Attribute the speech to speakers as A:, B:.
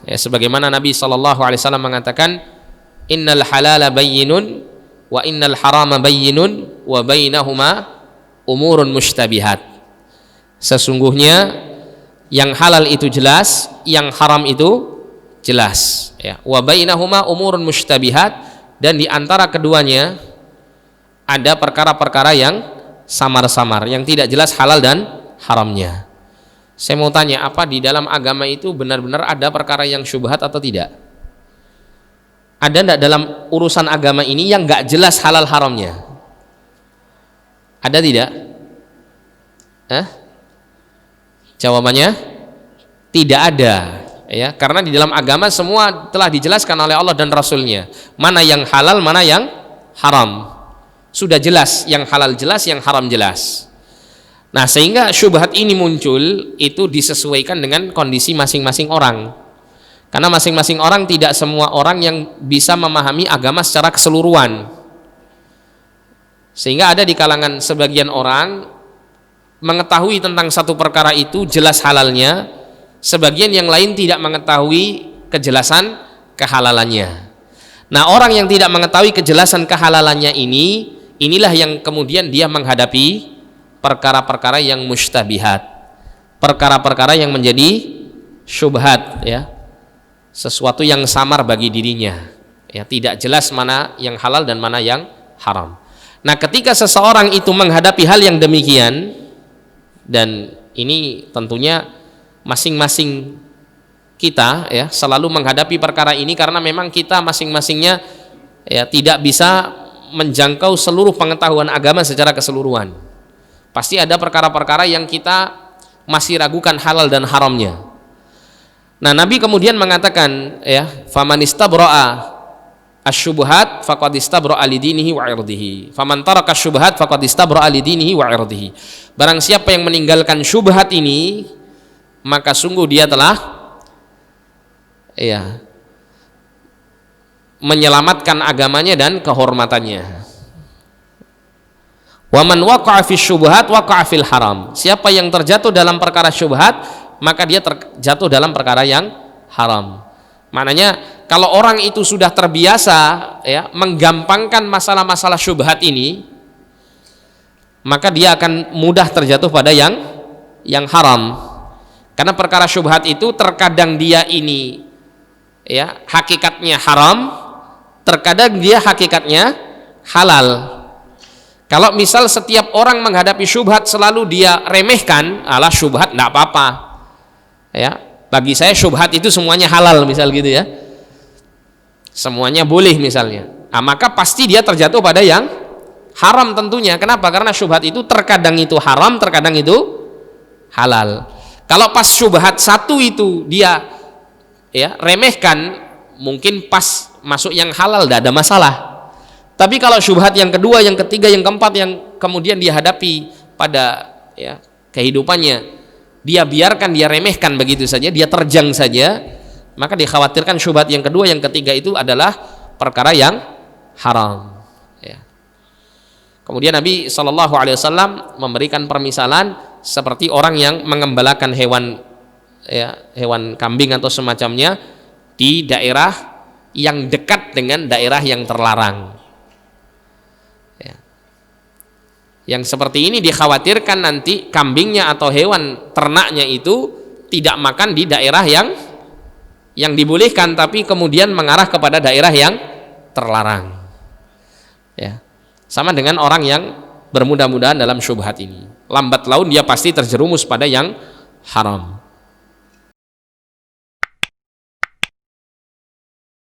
A: Ya, sebagaimana Nabi SAW mengatakan, innal halala bayyinun wa innal harama bayyinun wa bainahuma umurun mushtabihat. Sesungguhnya yang halal itu jelas, yang haram itu jelas. Ya, wa bainahuma umurun mushtabihat, dan di antara keduanya ada perkara-perkara yang samar-samar, yang tidak jelas halal dan haramnya. Saya mau tanya, apa di dalam agama itu benar-benar ada perkara yang syubhat atau tidak? Ada enggak dalam urusan agama ini yang enggak jelas halal haramnya? Ada tidak? Jawabannya tidak ada, ya, karena di dalam agama semua telah dijelaskan oleh Allah dan Rasulnya, mana yang halal, mana yang haram. Sudah jelas, yang halal jelas, yang haram jelas. Nah, sehingga syubhat ini muncul itu disesuaikan dengan kondisi masing-masing orang. Karena masing-masing orang, tidak semua orang yang bisa memahami agama secara keseluruhan. Sehingga ada di kalangan sebagian orang mengetahui tentang satu perkara itu jelas halalnya, sebagian yang lain tidak mengetahui kejelasan kehalalannya. Nah, orang yang tidak mengetahui kejelasan kehalalannya inilah yang kemudian dia menghadapi perkara-perkara yang mustabihat, perkara-perkara yang menjadi syubhat, ya, sesuatu yang samar bagi dirinya, ya, tidak jelas mana yang halal dan mana yang haram. Nah, ketika seseorang itu menghadapi hal yang demikian, dan ini tentunya masing-masing kita, ya, selalu menghadapi perkara ini karena memang kita masing-masingnya, ya, tidak bisa menjangkau seluruh pengetahuan agama secara keseluruhan. Pasti ada perkara-perkara yang kita masih ragukan halal dan haramnya. Nah, Nabi kemudian mengatakan, ya, faman istabra'a asyubhat faqad istabra'a lidinihi wa 'irdihi, faman taraka asyubhat faqad istabra'a lidinihi wa 'irdihi. Barang siapa yang meninggalkan syubhat ini, maka sungguh dia telah, ya, menyelamatkan agamanya dan kehormatannya. Wa man waqa'a fi syubhat waqa'a fil haram. Siapa yang terjatuh dalam perkara syubhat, maka dia terjatuh dalam perkara yang haram. Maknanya kalau orang itu sudah terbiasa, ya, menggampangkan masalah-masalah syubhat ini, maka dia akan mudah terjatuh pada yang haram. Karena perkara syubhat itu terkadang dia ini, ya, hakikatnya haram, terkadang dia hakikatnya halal. Kalau misal setiap orang menghadapi syubhat selalu dia remehkan, alah syubhat enggak apa-apa, ya, bagi saya syubhat itu semuanya halal, misal gitu, ya, semuanya boleh misalnya, maka pasti dia terjatuh pada yang haram tentunya. Kenapa? Karena syubhat itu terkadang itu haram, terkadang itu halal. Kalau pas syubhat satu itu dia, ya, remehkan, mungkin pas masuk yang halal tidak ada masalah. Tapi kalau syubhat yang kedua, yang ketiga, yang keempat yang kemudian dihadapi pada, ya, kehidupannya, dia biarkan, dia remehkan begitu saja, dia terjang saja, maka dikhawatirkan syubhat yang kedua, yang ketiga itu adalah perkara yang haram, ya. Kemudian Nabi SAW memberikan permisalan seperti orang yang mengembalakan hewan, ya, hewan kambing atau semacamnya di daerah yang dekat dengan daerah yang terlarang. Yang seperti ini dikhawatirkan nanti kambingnya atau hewan ternaknya itu tidak makan di daerah yang dibolehkan, tapi kemudian mengarah kepada daerah yang terlarang, ya. Sama dengan orang yang bermudah-mudahan dalam syubhat ini, lambat laun dia pasti terjerumus pada yang haram.